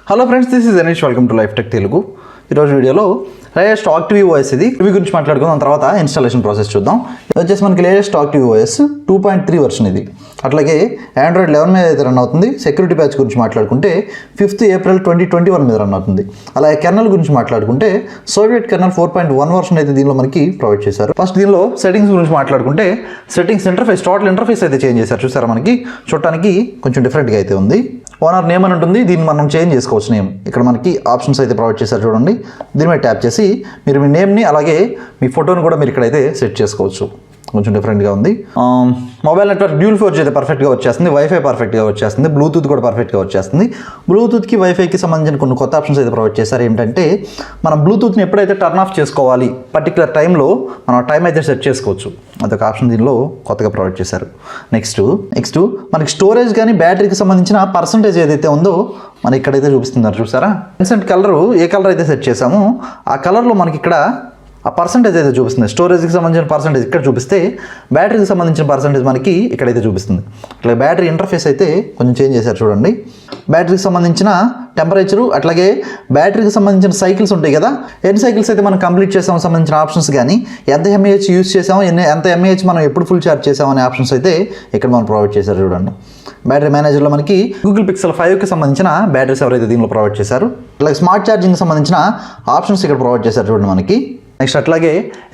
Hello friends, this is Anish. Welcome to life tech Telugu. ఈరోజు వీడియోలో latest OctaviOS ఇవి గురించి మాట్లాడుకుందాం. తర్వాత ఇన్స్టాలేషన్ ప్రాసెస్ చూద్దాం. ఇది వచ్చేసి మనకి లేటెస్ట్ OctaviOS 2.3 వర్షన్ ఇది. అట్లాగే Android 11 మీద అయితే రన్ అవుతుంది. సెక్యూరిటీ ప్యాచ్ గురించి మాట్లాడుకుంటే 5th April 2021 మీద రన్ అవుతుంది. అలాగే కెర్నల్ గురించి మాట్లాడుకుంటే సోవియట్ కెర్నల్ 4.1 వర్షన్ అయితే దీనిలో మనకి ప్రొవైడ్ చేశారు. ఫస్ట్ దీనిలో సెట్టింగ్స్ గురించి మాట్లాడుకుంటే సెట్టింగ్స్ ఇంటర్ఫేస్, టోటల్ ఇంటర్ఫేస్ అయితే చేంజ్ చేశారు. చూసారా, మనకి చూడటానికి కొంచెం డిఫరెంట్గా అయితే ఉంది. ఓనర్ నేమ్ అని ఉంటుంది, దీన్ని మనం చేంజ్ చేసుకోవచ్చు. నేమ్ ఇక్కడ మనకి ఆప్షన్స్ అయితే ప్రొవైడ్ చేశారు చూడండి. దీని మీద ట్యాప్ చేసి మీరు మీ నేమ్ని అలాగే మీ ఫోటోని కూడా మీరు ఇక్కడైతే సెట్ చేసుకోవచ్చు. కొంచెం డిఫరెంట్గా ఉంది. మొబైల్ నెట్వర్క్ డ్యూల్ 4G అయితే పర్ఫెక్ట్గా వచ్చేస్తుంది. వైఫై పర్ఫెక్ట్గా వచ్చేస్తుంది. బ్లూటూత్ కూడా పర్ఫెక్ట్గా వచ్చేస్తుంది. బ్లూటూత్కి వైఫైకి సంబంధించిన కొన్ని కొత్త ఆప్షన్స్ అయితే ప్రొవైడ్ చేశారు. ఏంటంటే మనం బ్లూటూత్ని ఎప్పుడైతే టర్న్ ఆఫ్ చేసుకోవాలి, పర్టికులర్ టైంలో మనం టైం అయితే సెట్ చేసుకోవచ్చు. అదొక ఆప్షన్ దీనిలో కొత్తగా ప్రొవైడ్ చేశారు. నెక్స్ట్ మనకి స్టోరేజ్ కానీ బ్యాటరీకి సంబంధించిన పర్సంటేజ్ ఏదైతే ఉందో మనకి ఇక్కడైతే చూపిస్తున్నారు. చూసారా, ఇన్సెంట్ కలరు ఏ కలర్ అయితే సెట్ చేసామో ఆ కలర్లో మనకి ఇక్కడ ఆ పర్సంటేజ్ అయితే చూపిస్తుంది. స్టోరేజ్కి సంబంధించిన పర్సంటేజ్ ఇక్కడ చూపిస్తే బ్యాటరీకి సంబంధించిన పర్సంటేజ్ మనకి ఇక్కడైతే చూపిస్తుంది. ఇట్లా బ్యాటరీ ఇంటర్ఫేస్ అయితే కొంచెం చేంజ్ చేశారు చూడండి. బ్యాటరీకి సంబంధించిన టెంపరేచరు, అట్లాగే బ్యాటరీకి సంబంధించిన సైకిల్స్ ఉంటాయి కదా, ఎన్ని సైకిల్స్ అయితే మనం కంప్లీట్ చేసామో సంబంధించిన ఆప్షన్స్ కానీ, ఎంత ఎంఏహెచ్ యూజ్ చేసామో, ఎంత ఎంఏహెచ్ మనం ఎప్పుడు ఫుల్ ఛార్జ్ చేసామో అనే ఆప్షన్స్ అయితే ఇక్కడ మనం ప్రొవైడ్ చేశారు చూడండి. బ్యాటరీ మేనేజర్లో మనకి Google Pixel 5కి సంబంధించిన బ్యాటరీస్ ఎవరైతే దీనిలో ప్రొవైడ్ చేశారు. అలాగే స్మార్ట్ ఛార్జింగ్కి సంబంధించిన ఆప్షన్స్ ఇక్కడ ప్రొవైడ్ చేశారు చూడండి మనకి. నెక్స్ట్ అట్లాగే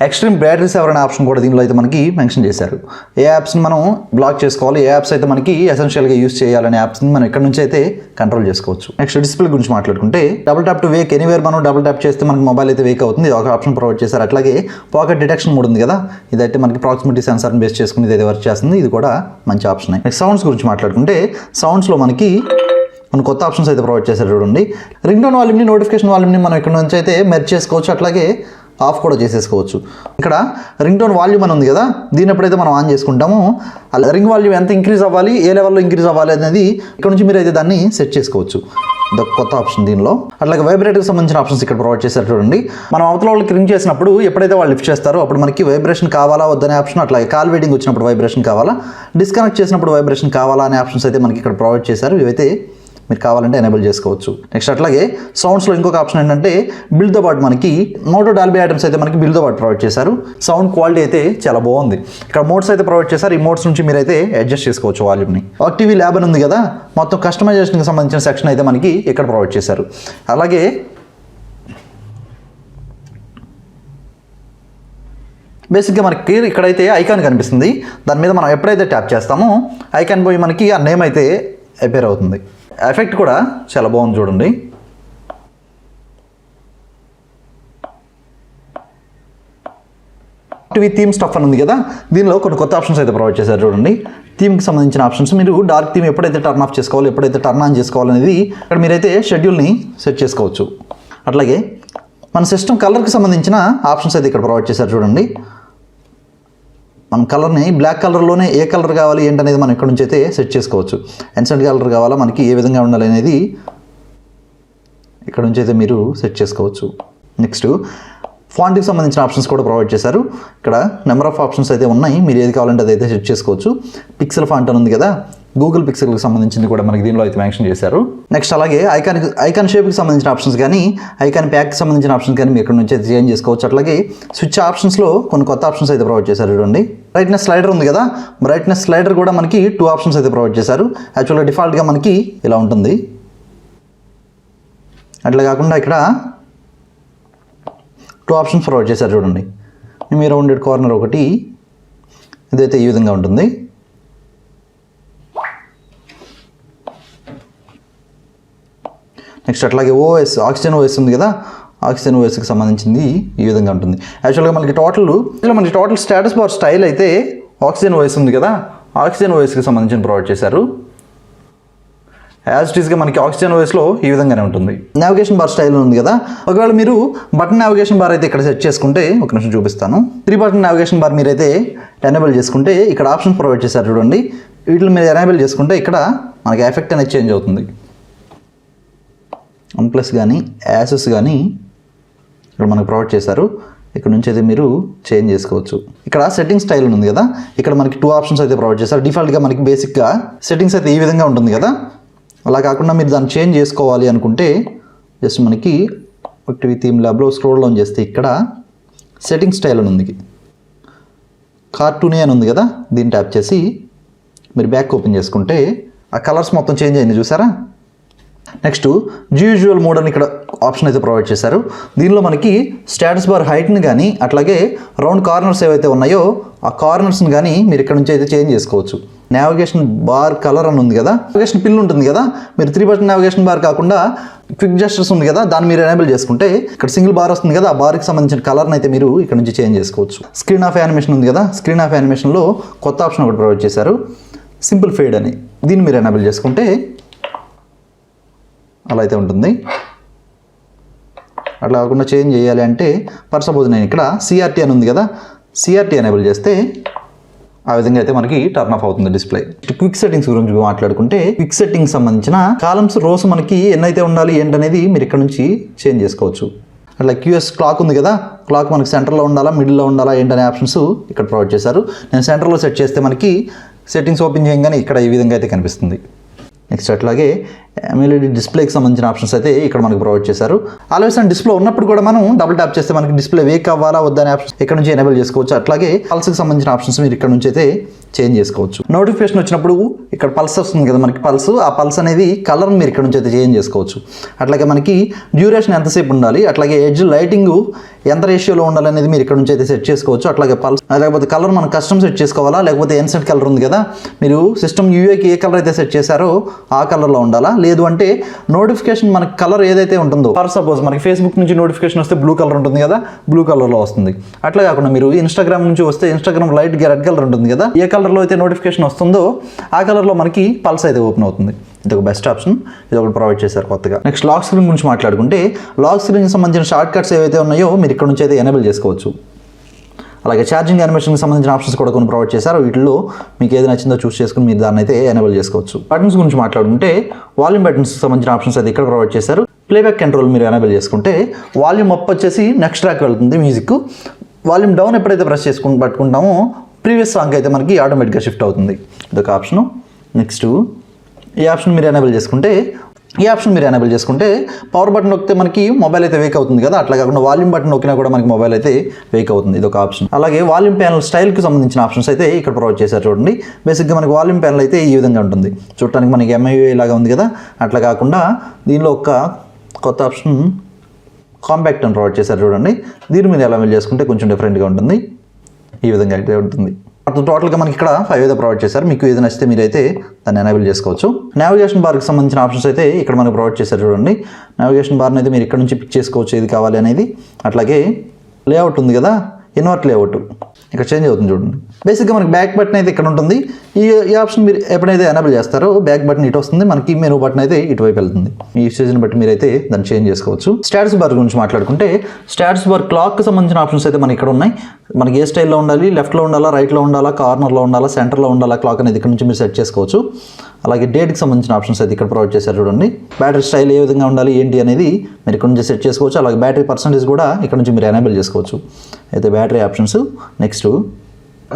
ఎక్స్ట్రీమ్ బ్యాటరీ సేవర్ అనే ఆప్షన్ కూడా దీనిలో అయితే మనకి మెన్షన్ చేశారు. ఏ యాప్స్ని మనం బ్లాక్ చేసుకోవాలి, ఏ యాప్స్ అయితే మనకి ఎసెన్షియల్గా యూజ్ చేయాలనే యాప్స్ని మనం ఇక్కడ నుంచి అయితే కంట్రోల్ చేసుకోవచ్చు. నెక్స్ట్ డిస్ప్లే గురించి మాట్లాడుకుంటే double tap to Wake anywhere, మనం డబుల్ ట్యాప్ చేస్తే మనకి మొబైల్ అయితే వేక్ అవుతుంది. ఒక ఆప్షన్ ప్రొవైడ్ చేశారు. అట్లాగే పాకెట్ డిటెక్షన్ మోడ్ ఉంది కదా, ఇదైతే మనకి ప్రాక్సిమిటీ సెన్సార్ని బేస్ చేసుకుని ఇది అయితే వర్క్ చేస్తుంది. ఇది కూడా మంచి ఆప్షన్. నెక్స్ట్ సౌండ్స్ గురించి మాట్లాడుకుంటే సౌండ్స్లో మనకి కొన్ని కొత్త ఆప్షన్స్ అయితే ప్రొవైడ్ చేశారు చూడండి. రింగ్ టోన్ వాల్యూమ్ని, నోటిఫికేషన్ వాల్యూమ్ని మనం ఇక్కడ నుంచి అయితే మెర్జ్ చేసుకోవచ్చు. అట్లాగే ఆఫ్ కూడా చేసేసుకోవచ్చు. ఇక్కడ రింగ్ టోన్ వాల్యూమ్ అని ఉంది కదా, దీని ఎప్పుడైతే మనం ఆన్ చేసుకుంటామో అలా రింగ్ వాల్యూమ్ ఎంత ఇంక్రీజ్ అవ్వాలి, ఏ లెవెల్లో ఇంక్రీజ్ అవ్వాలి అనేది ఇక్కడ నుంచి మీరు అయితే దాన్ని సెట్ చేసుకోవచ్చు. ఇది కొత్త ఆప్షన్ దీనిలో. అట్లాగే వైబ్రేటర్కి సంబంధించిన ఆప్షన్స్ ఇక్కడ ప్రొవైడ్ చేశారు చూడండి. మనం అవతల వాళ్ళకి రింగ్ చేసినప్పుడు ఎప్పుడైతే వాళ్ళు లిఫ్ట్ చేస్తారో అప్పుడు మనకి వైబ్రేషన్ కావాలా వద్దనే ఆప్షన్, అట్లాగే కాల్ వెయిటింగ్ వచ్చినప్పుడు వైబ్రేషన్ కావాలా, డిస్కనెక్ట్ చేసినప్పుడు వైబ్రేషన్ కావాలా అనే ఆప్షన్స్ అయితే మనకి ఇక్కడ ప్రొవైడ్ చేశారు. ఇవైతే మీరు కావాలంటే ఎనేబుల్ చేసుకోవచ్చు. నెక్స్ట్ అట్లాగే సౌండ్స్లో ఇంకొక ఆప్షన్ ఏంటంటే బిల్డ్తో పాటు మనకి మోటో డాల్బీ ఐటమ్స్ అయితే మనకి బిల్డ్తో పాటు ప్రొవైడ్ చేశారు. సౌండ్ క్వాలిటీ అయితే చాలా బాగుంది. ఇక్కడ మోడ్స్ అయితే ప్రొవైడ్ చేశారు. ఈ మోడ్స్ నుంచి మీరు అయితే అడ్జస్ట్ చేసుకోవచ్చు వాల్యూమ్ని. OctaviOS ల్యాబ్ అని ఉంది కదా, మొత్తం కస్టమైజేషన్కి సంబంధించిన సెక్షన్ అయితే మనకి ఇక్కడ ప్రొవైడ్ చేశారు. అలాగే బేసిక్గా మనకి ఇక్కడైతే ఐకాన్ కనిపిస్తుంది. దాని మీద మనం ఎప్పుడైతే ట్యాప్ చేస్తామో ఐకాన్ పోయి మనకి ఆ నేమ్ అయితే అపేర్ అవుతుంది. ఎఫెక్ట్ కూడా చాలా బాగుంది చూడండి. థీమ్ స్టఫ్ అని ఉంది కదా, దీనిలో కొన్ని కొత్త ఆప్షన్స్ అయితే ప్రొవైడ్ చేశారు చూడండి. థీమ్కి సంబంధించిన ఆప్షన్స్ మీరు డార్క్ థీమ్ ఎప్పుడైతే టర్న్ ఆఫ్ చేసుకోవాలి, ఎప్పుడైతే టర్న్ ఆన్ చేసుకోవాలనేది ఇక్కడ మీరైతే షెడ్యూల్ని సెట్ చేసుకోవచ్చు. అట్లాగే మన సిస్టమ్ కలర్కి సంబంధించిన ఆప్షన్స్ అయితే ఇక్కడ ప్రొవైడ్ చేశారు చూడండి. మన కలర్ని బ్లాక్ కలర్లోనే ఏ కలర్ కావాలి ఏంటనేది మనం ఇక్కడ నుంచి అయితే సెట్ చేసుకోవచ్చు. ఎన్సెంట్ కలర్ కావాలా, మనకి ఏ విధంగా ఉండాలి అనేది ఇక్కడ నుంచి అయితే మీరు సెట్ చేసుకోవచ్చు. నెక్స్ట్ ఫాంట్కి సంబంధించిన ఆప్షన్స్ కూడా ప్రొవైడ్ చేశారు. ఇక్కడ నెంబర్ ఆఫ్ ఆప్షన్స్ అయితే ఉన్నాయి, మీరు ఏది కావాలంటే అదైతే సెట్ చేసుకోవచ్చు. పిక్సెల్ ఫాంట్ అని ఉంది కదా, గూగుల్ పిక్సెల్కి సంబంధించింది కూడా మనకి దీనిలో అయితే మెన్షన్ చేశారు. నెక్స్ట్ అలాగే ఐకాన్ షేప్కి సంబంధించిన ఆప్షన్స్ కానీ, ఐకాన్ ప్యాక్కి సంబంధించిన ఆప్షన్స్ కానీ మీరు ఇక్కడ నుంచి అయితే చేంజ్ చేసుకోవచ్చు. అట్లాగే స్విచ్ ఆప్షన్స్లో కొన్ని కొత్త ఆప్షన్స్ అయితే ప్రొవైడ్ చేశారు చూడండి. బ్రైట్నెస్ స్లైడర్ ఉంది కదా, బ్రైట్నెస్ స్లైడర్ కూడా మనకి 2 ఆప్షన్స్ అయితే ప్రొవైడ్ చేశారు. యాక్చువల్గా డిఫాల్ట్గా మనకి ఇలా ఉంటుంది. అట్లా కాకుండా ఇక్కడ 2 ఆప్షన్స్ ప్రొవైడ్ చేశారు చూడండి. మీ రౌండెడ్ కార్నర్ ఒకటి, ఇదైతే ఈ విధంగా ఉంటుంది. నెక్స్ట్ అట్లాగే ఆక్సిజన్ OS ఉంది కదా, ఆక్సిజన్ OSకి సంబంధించింది ఈ విధంగా ఉంటుంది. యాక్చువల్గా మనకి టోటల్ స్టేటస్ బార్ స్టైల్ అయితే ఆక్సిజన్ OS ఉంది కదా, ఆక్సిజన్ OSకి సంబంధించిన ప్రొవైడ్ చేశారు. యాజ్ ఇట్ ఈస్గా మనకి ఆక్సిజన్ OSలో ఈ విధంగానే ఉంటుంది. నావిగేషన్ బార్ స్టైల్ ఉంది కదా, ఒకవేళ మీరు బటన్ నావిగేషన్ బార్ అయితే ఇక్కడ సెట్ చేసుకుంటే, ఒక నిమిషం చూపిస్తాను. 3 బటన్ నావిగేషన్ బార్ మీరైతే ఎనేబుల్ చేసుకుంటే ఇక్కడ ఆప్షన్ ప్రొవైడ్ చేశారు చూడండి. వీటిని మీరు ఎనేబుల్ చేసుకుంటే ఇక్కడ మనకి ఎఫెక్ట్ అనేది చేంజ్ అవుతుంది. OnePlus కానీ యాసెస్ కానీ ఇక్కడ మనకు ప్రొవైడ్ చేశారు. ఇక్కడ నుంచి అయితే మీరు చేంజ్ చేసుకోవచ్చు. ఇక్కడ సెట్టింగ్ స్టైల్ ఉంది కదా, ఇక్కడ మనకి 2 ఆప్షన్స్ అయితే ప్రొవైడ్ చేశారు. డిఫాల్ట్గా మనకి బేసిక్గా సెట్టింగ్స్ అయితే ఈ విధంగా ఉంటుంది కదా, అలా కాకుండా మీరు దాన్ని చేంజ్ చేసుకోవాలి అనుకుంటే జస్ట్ మనకి ఒకటి థీమ్ ల్యాబ్లో స్క్రోల్ డౌన్ చేస్తే ఇక్కడ సెట్టింగ్ స్టైల్ అని ఉంది, కార్టూనే అని ఉంది కదా, దీన్ని ట్యాప్ చేసి మీరు బ్యాక్ ఓపెన్ చేసుకుంటే ఆ కలర్స్ మొత్తం చేంజ్ అయింది చూసారా. నెక్స్ట్ యూజువల్ మోడ్ అని ఇక్కడ ఆప్షన్ అయితే ప్రొవైడ్ చేశారు. దీనిలో మనకి స్టేటస్ బార్ హైట్ని కానీ అట్లాగే రౌండ్ కార్నర్స్ ఏవైతే ఉన్నాయో ఆ కార్నర్స్ని కానీ మీరు ఇక్కడ నుంచి అయితే చేంజ్ చేసుకోవచ్చు. నావిగేషన్ బార్ కలర్ అని ఉంది కదా, నావిగేషన్ పిన్ ఉంటుంది కదా, మీరు 3 బటన్ నావిగేషన్ బార్ కాకుండా క్విక్ జెస్టర్స్ ఉంది కదా, దాన్ని మీరు ఎనేబుల్ చేసుకుంటే ఇక్కడ సింగిల్ బార్ వస్తుంది కదా, ఆ బార్కి సంబంధించిన కలర్ని అయితే మీరు ఇక్కడ నుంచి చేంజ్ చేసుకోవచ్చు. స్క్రీన్ ఆఫ్ యానిమేషన్ ఉంది కదా, స్క్రీన్ ఆఫ్ యానిమేషన్లో కొత్త ఆప్షన్ ఒకటి ప్రొవైడ్ చేశారు, సింపుల్ ఫేడ్ అని. దీన్ని మీరు ఎనేబుల్ చేసుకుంటే అలా అయితే ఉంటుంది. అట్లా కాకుండా చేంజ్ చేయాలి అంటే ఫర్ సపోజ్ నేను ఇక్కడ సిఆర్టీ అని ఉంది కదా, సిఆర్టీ ఎనేబుల్ చేస్తే ఆ విధంగా అయితే మనకి టర్న్ ఆఫ్ అవుతుంది డిస్ప్లే. క్విక్ సెట్టింగ్స్ గురించి మాట్లాడుకుంటే క్విక్ సెట్టింగ్స్ సంబంధించిన కాలమ్స్ రోస్ మనకి ఎన్నైతే ఉండాలి ఏంటనేది మీరు ఇక్కడ నుంచి చేంజ్ చేసుకోవచ్చు. అట్లా క్యూఎస్ క్లాక్ ఉంది కదా, క్లాక్ మనకి సెంటర్లో ఉండాలా మిడిల్లో ఉండాలా ఏంటనే ఆప్షన్స్ ఇక్కడ ప్రొవైడ్ చేశారు. నేను సెంటర్లో సెట్ చేస్తే మనకి సెట్టింగ్స్ ఓపెన్ చేయగానే ఇక్కడ ఈ విధంగా అయితే కనిపిస్తుంది. నెక్స్ట్ అట్లాగే ఎమ్ఎల్ఈడి డిస్ప్లేకి సంబంధించిన ఆప్షన్స్ అయితే ఇక్కడ మనకు ప్రొవైడ్ చేశారు. ఆల్వేస్ అండ్ డిస్ప్లే ఉన్నప్పుడు కూడా మనం డబుల్ ట్యాప్ చేస్తే మనకి డిస్ప్లే వేక్ అవ్వాలా వద్దనే ఆప్షన్ ఇక్కడ నుంచి ఎనేబుల్ చేసుకోవచ్చు. అట్లాగే పల్స్కి సంబంధించిన ఆప్షన్స్ మీరు ఇక్కడ నుంచి అయితే చేంజ్ చేసుకోవచ్చు. నోటిఫికేషన్ వచ్చినప్పుడు ఇక్కడ పల్స్ వస్తుంది కదా మనకి పల్స్, ఆ పల్స్ అనేది కలర్ మీరు ఇక్కడ నుంచి అయితే చేంజ్ చేసుకోవచ్చు. అట్లాగే మనకి డ్యూరేషన్ ఎంతసేపు ఉండాలి, అట్లాగే ఎడ్జ్ లైటింగ్ ఎంత రేషియోలో ఉండాలి అనేది మీరు ఇక్కడ నుంచి అయితే సెట్ చేసుకోవచ్చు. అట్లాగే పల్స్ లేకపోతే కలర్ మనం కస్టమ్ సెట్ చేసుకోవాలా, లేకపోతే ఎన్సెట్ కలర్ ఉంది కదా, మీరు సిస్టమ్ యూఏకి ఏ కలర్ అయితే సెట్ చేశారో ఆ కలర్లో ఉండాలా, లేదు అంటే నోటిఫికేషన్ మనకి కలర్ ఏదైతే ఉంటుందో ఫర్ సపోజ్ మనకి ఫేస్బుక్ నుంచి నోటిఫికేషన్ వస్తే బ్లూ కలర్ ఉంటుంది కదా, బ్లూ కలర్లో వస్తుంది. అట్లా కాకుండా మీరు ఇన్స్టాగ్రామ్ నుంచి వస్తే ఇన్స్టాగ్రామ్ లైట్ రెడ్ కలర్ ఉంటుంది కదా, ఏ కలర్లో అయితే నోటిఫికేషన్ వస్తుందో ఆ కలర్లో మనకి పల్స్ అయితే ఓపెన్ అవుతుంది. ఇది ఒక బెస్ట్ ఆప్షన్, ఇది ఒకటి ప్రొవైడ్ చేశారు కొత్తగా. నెక్స్ట్ లాక్ స్క్రీన్ గురించి మాట్లాడుకుంటే లాక్ స్క్రీన్కి సంబంధించిన షార్ట్ కట్స్ ఏవైతే ఉన్నాయో మీరు ఇక్కడ నుంచి అయితే ఎనేబుల్ చేసుకోవచ్చు. అలాగే ఛార్జింగ్ యానిమేషన్కి సంబంధించిన ఆప్షన్స్ కూడా కొన్ని ప్రొవైడ్ చేశారు. వీటిలో మీకు ఏది నచ్చిందో చూస్ చేసుకుని మీరు దాన్ని అయితే ఎనేబుల్ చేసుకోవచ్చు. బటన్స్ గురించి మాట్లాడుకుంటే వాల్యూమ్ బటన్స్కి సంబంధించిన ఆప్షన్స్ అయితే ఇక్కడ ప్రొవైడ్ చేశారు. ప్లేబ్యాక్ కంట్రోల్ మీరు ఎనేబుల్ చేసుకుంటే వాల్యూమ్ అప్ వచ్చేసి నెక్స్ట్ ట్రాక్ వెళ్తుంది మ్యూజిక్, వాల్యూమ్ డౌన్ ఎప్పుడైతే ప్రెస్ చేసుకుని పట్టుకుంటామో ప్రీవియస్ సాంగ్ అయితే మనకి ఆటోమేటిక్గా షిఫ్ట్ అవుతుంది. ఇదొక ఆప్షను. నెక్స్ట్ ఈ ఆప్షన్ మీరు ఎనేబుల్ చేసుకుంటే పవర్ బటన్ నొక్కితే మనకి మొబైల్ అయితే వేక్ అవుతుంది కదా, అట్లా కాకుండా వాల్యూమ్ బటన్ నొక్కినా కూడా మనకి మొబైల్ అయితే వేక్ అవుతుంది. ఇది ఒక ఆప్షన్. అలాగే వాల్యూమ్ ప్యానల్ స్టైల్కి సంబంధించిన ఆప్షన్స్ అయితే ఇక్కడ ప్రొవైడ్ చేశారు చూడండి. బేసిక్గా మనకి వాల్యూమ్ ప్యానల్ అయితే ఈ విధంగా ఉంటుంది, చూడటానికి మనకి ఎంఐయుఐ లాగా ఉంది కదా, అట్లా కాకుండా దీనిలో ఒక కొత్త ఆప్షన్ కాంపాక్ట్ అని ప్రొవైడ్ చేశారు చూడండి. దీన్ని మీరు ఎనేబుల్ చేసుకుంటే కొంచెం డిఫరెంట్గా ఉంటుంది, ఈ విధంగా అయితే ఉంటుంది. టోటల్గా మనకి ఇక్కడ 5 అయితే ప్రొవైడ్ చేశారు. మీకు ఏది నచ్చితే మీరైతే దాన్ని ఎనేబుల్ చేసుకోవచ్చు. నావిగేషన్ బార్కి సంబంధించిన ఆప్షన్స్ అయితే ఇక్కడ మనకు ప్రొవైడ్ చేశారు చూడండి. నావిగేషన్ బార్ని అయితే మీరు ఇక్కడ నుంచి పిక్ చేసుకోవచ్చు ఏది కావాలి అనేది. అట్లాగే లేఅవుట్ ఉంది కదా, ఇన్వర్ట్ లేఅవుట్ ఇక్కడ చేంజ్ అవుతుంది చూడండి. బేసిక్గా మనకి బ్యాక్ బటన్ అయితే ఇక్కడ ఉంటుంది. ఈ ఆప్షన్ మీరు ఎప్పుడైతే ఎనేబుల్ చేస్తారో బ్యాక్ బటన్ ఇటు వస్తుంది, మనకి మెనూ బటన్ అయితే ఇటువైపు వెళ్తుంది. ఈ యూసేజ్ని బట్టి మీరైతే దాన్ని చేంజ్ చేసుకోవచ్చు. స్టాటస్ బార్ గురించి మాట్లాడుకుంటే స్టాటస్ బార్ క్లాక్కి సంబంధించిన ఆప్షన్స్ అయితే మనకి ఇక్కడ ఉన్నాయి. మనకి ఏ స్టైల్లో ఉండాలి, లెఫ్ట్లో ఉండాలా, రైట్లో ఉండాలా, కార్నర్లో ఉండాలా, సెంటర్లో ఉండాలా క్లాక్ అనేది ఇక్కడ నుంచి మీరు సెట్ చేసుకోవచ్చు. అలాగే డేట్కి సంబంధించిన ఆప్షన్స్ అయితే ఇక్కడ ప్రొవైడ్ చేశారు చూడండి. బ్యాటరీ స్టైల్ ఏ విధంగా ఉండాలి ఏంటి అనేది మీరు ఇక్కడ నుంచి సెట్ చేసుకోవచ్చు. అలాగే బ్యాటరీ పర్సెంటేజ్ కూడా ఇక్కడ నుంచి మీరు ఎనేబుల్ చేసుకోవచ్చు. అయితే బ్యాటరీ ఆప్షన్స్. నెక్స్ట్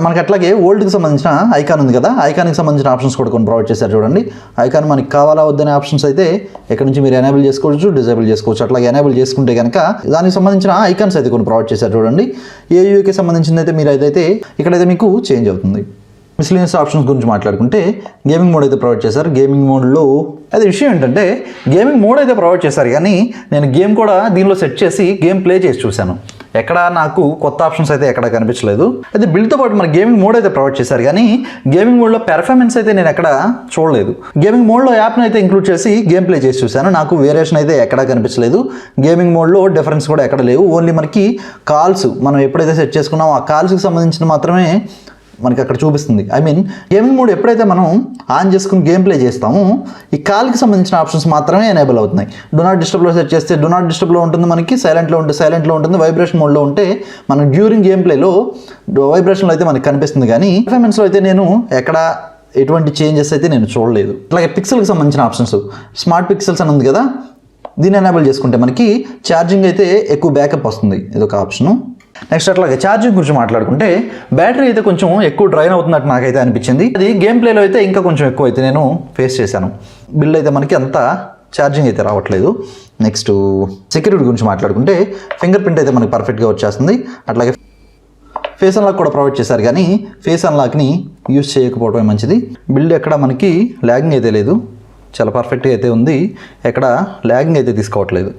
మనకి అట్లాగే ఓల్డ్కి సంబంధించిన ఐకాన్ ఉంది కదా, ఐకాన్కి సంబంధించిన ఆప్షన్స్ కూడా కొన్ని ప్రొవైడ్ చేశారు చూడండి. ఐకాన్ మనకి కావాలా వద్దనే ఆప్షన్స్ అయితే ఇక్కడ నుంచి మీరు ఎనేబుల్ చేసుకోవచ్చు, డిజేబుల్ చేసుకోవచ్చు. అట్లాగే ఎనేబుల్ చేసుకుంటే కనుక దానికి సంబంధించిన ఐకాన్స్ అయితే కొన్ని ప్రొవైడ్ చేశారు చూడండి. ఏయూకి సంబంధించింది అయితే మీరు అయితే ఇక్కడైతే మీకు చేంజ్ అవుతుంది. మిస్లీనియస్ ఆప్షన్స్ గురించి మాట్లాడుకుంటే గేమింగ్ మోడ్ అయితే ప్రొవైడ్ చేశారు. గేమింగ్ మోడ్లో అదే విషయం ఏంటంటే గేమింగ్ మోడ్ అయితే ప్రొవైడ్ చేశారు, కానీ నేను గేమ్ కూడా దీనిలో సెట్ చేసి గేమ్ ప్లే చేసి చూశాను. ఎక్కడ నాకు కొత్త ఆప్షన్స్ అయితే ఎక్కడ కనిపించలేదు. అయితే బిల్డ్తో పాటు మన గేమింగ్ మోడ్ అయితే ప్రొవైడ్ చేశారు, కానీ గేమింగ్ మోడ్లో పెర్ఫార్మెన్స్ అయితే నేను ఎక్కడ చూడలేదు. గేమింగ్ మోడ్లో యాప్ని అయితే ఇంక్లూడ్ చేసి గేమ్ ప్లే చేసి చూశాను, నాకు వేరియేషన్ అయితే ఎక్కడా కనిపించలేదు. గేమింగ్ మోడ్లో డిఫరెన్స్ కూడా ఎక్కడ లేవు. ఓన్లీ మనకి కాల్స్ మనం ఎప్పుడైతే సెట్ చేసుకున్నామో ఆ కాల్స్కి సంబంధించిన మాత్రమే మనకి అక్కడ చూపిస్తుంది. ఐ మీన్ గేమింగ్ మోడ్ ఎప్పుడైతే మనం ఆన్ చేసుకుని గేమ్ ప్లే చేస్తామో ఈ కాల్కి సంబంధించిన ఆప్షన్స్ మాత్రమే ఎనేబుల్ అవుతున్నాయి. డో నాట్ డిస్టర్బ్లో సెట్ చేస్తే డో నాట్ డిస్టర్బ్లో ఉంటుంది, మనకి సైలెంట్లో ఉంటుంది, వైబ్రేషన్ మోడ్లో ఉంటే మనం డ్యూరింగ్ గేమ్ ప్లేలో వైబ్రేషన్లో అయితే మనకి కనిపిస్తుంది. కానీ పర్ఫార్మెన్స్లో అయితే నేను ఎక్కడ ఎటువంటి చేంజెస్ అయితే నేను చూడలేదు. అలాగే పిక్సెల్కి సంబంధించిన ఆప్షన్స్ స్మార్ట్ పిక్సెల్స్ అని ఉంది కదా, దీన్ని ఎనేబుల్ చేసుకుంటే మనకి ఛార్జింగ్ అయితే ఎక్కువ బ్యాకప్ వస్తుంది. ఇదొక ఆప్షను. నెక్స్ట్ అట్లాగే ఛార్జింగ్ గురించి మాట్లాడుకుంటే బ్యాటరీ అయితే కొంచెం ఎక్కువ డ్రైన్ అవుతున్నట్టు నాకైతే అనిపించింది. అది గేమ్ ప్లేలో అయితే ఇంకా కొంచెం ఎక్కువ అయితే నేను ఫేస్ చేశాను. బిల్ అయితే మనకి అంత ఛార్జింగ్ అయితే రావట్లేదు. నెక్స్ట్ సెక్యూరిటీ గురించి మాట్లాడుకుంటే ఫింగర్ ప్రింట్ అయితే మనకి పర్ఫెక్ట్గా వచ్చేస్తుంది. అట్లాగే ఫేస్ అన్లాక్ కూడా ప్రొవైడ్ చేశారు, కానీ ఫేస్ అన్లాక్ని యూజ్ చేయకపోవడమే మంచిది. బిల్డ్ ఎక్కడ మనకి ల్యాగింగ్ అయితే లేదు, చాలా పర్ఫెక్ట్గా అయితే ఉంది, ఎక్కడ ల్యాగింగ్ అయితే తీసుకోవట్లేదు.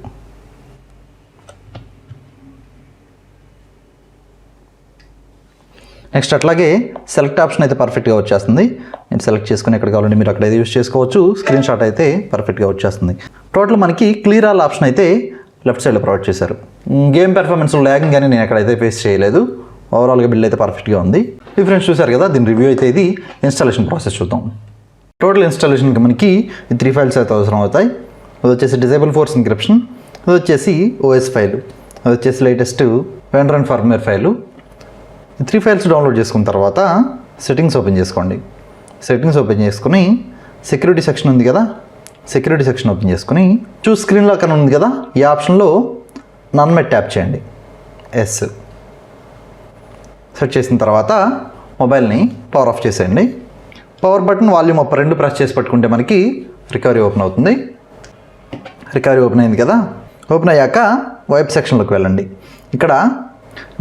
నెక్స్ట్ అట్లాగే సెలెక్ట్ ఆప్షన్ అయితే పర్ఫెక్ట్గా వచ్చేస్తుంది. నేను సెలెక్ట్ చేసుకుని ఎక్కడ కావాలంటే మీరు అక్కడైతే యూజ్ చేసుకోవచ్చు. స్క్రీన్ షాట్ అయితే పర్ఫెక్ట్గా వచ్చేస్తుంది. టోటల్ మనకి క్లియర్ ఆల్ ఆప్షన్ అయితే లెఫ్ట్ సైడ్లో ప్రొవైడ్ చేశారు. గేమ్ పెర్ఫార్మెన్స్లో ల్యాగింగ్ కానీ నేను ఎక్కడైతే ఫేస్ చేయలేదు. ఓవరాల్గా బిల్డ్ అయితే పర్ఫెక్ట్గా ఉంది. డిఫరెన్స్ చూసారు కదా, దీని రివ్యూ అయితే ఇది. ఇన్స్టాలేషన్ ప్రాసెస్ చూద్దాం. టోటల్ ఇన్స్టాలేషన్కి మనకి 3 ఫైల్స్ అయితే అవసరం అవుతాయి. అది వచ్చేసి డిజేబుల్ ఫోర్స్ ఎన్క్రిప్షన్, అది వచ్చేసి ఓఎస్ ఫైలు, అది వచ్చేసి latest vendor and firmware file. 3 files download చేసుకున్న తర్వాత సెట్టింగ్స్ ఓపెన్ చేసుకోండి. సెట్టింగ్స్ ఓపెన్ చేసుకుని సెక్యూరిటీ సెక్షన్ ఉంది కదా, సెక్యూరిటీ సెక్షన్ ఓపెన్ చేసుకుని చూస్ స్క్రీన్ లాక్ అని ఉంది కదా, ఈ ఆప్షన్లో నన్ మీద ట్యాప్ చేయండి. ఎస్ సెట్ చేసిన తర్వాత మొబైల్ని పవర్ ఆఫ్ చేసేయండి. Power button volume up 2 press చేసి పట్టుకుంటే మనకి రికవరీ ఓపెన్ అవుతుంది. రికవరీ ఓపెన్ అయింది కదా, ఓపెన్ అయ్యాక వైప్ సెక్షన్లోకి వెళ్ళండి. ఇక్కడ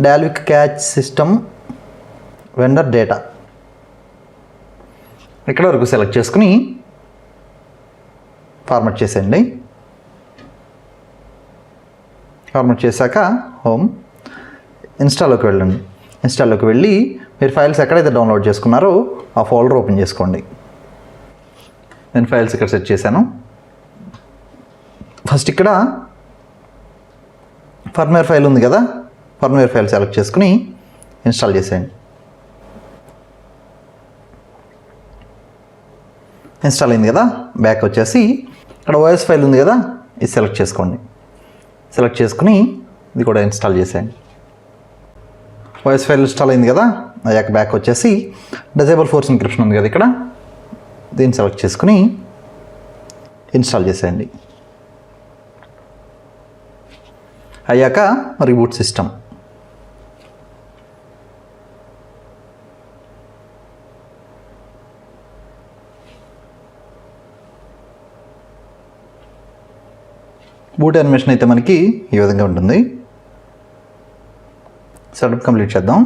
డాల్విక్ క్యాచ్ సిస్టమ్ వెండర్ డేటా ఇక్కడ వరకు సెలెక్ట్ చేసుకుని ఫార్మాట్ చేసేయండి. ఫార్మాట్ చేశాక హోమ్ ఇన్స్టాల్లోకి వెళ్ళండి. ఇన్స్టాల్లోకి వెళ్ళి మీరు ఫైల్స్ ఎక్కడైతే డౌన్లోడ్ చేసుకున్నారో ఆ ఫోల్డర్ ఓపెన్ చేసుకోండి. నేను ఫైల్స్ ఇక్కడ సెట్ చేశాను. ఫస్ట్ ఇక్కడ ఫర్మ్వేర్ ఫైల్ ఉంది కదా, ఫర్మ్వేర్ ఫైల్ సెలెక్ట్ చేసుకుని ఇన్స్టాల్ చేసేయండి. ఇన్స్టాల్ అయింది కదా, బ్యాక్ వచ్చేసి ఇక్కడ ఓఎస్ ఫైల్ ఉంది కదా, ఇది సెలెక్ట్ చేసుకోండి. సెలెక్ట్ చేసుకుని ఇది కూడా ఇన్స్టాల్ చేసేయండి. ఓఎస్ ఫైల్ ఇన్స్టాల్ అయింది కదా, అయ్యాక బ్యాక్ వచ్చేసి డిజేబుల్ ఫోర్స్ ఎన్క్రిప్షన్ ఉంది కదా, ఇక్కడ దీన్ని సెలెక్ట్ చేసుకుని ఇన్స్టాల్ చేసేయండి. అయ్యాక రీబూట్ సిస్టమ్, బూట్ యానిమేషన్ అయితే మనకి ఈ విధంగా ఉంటుంది. సెటప్ కంప్లీట్ చేద్దాం.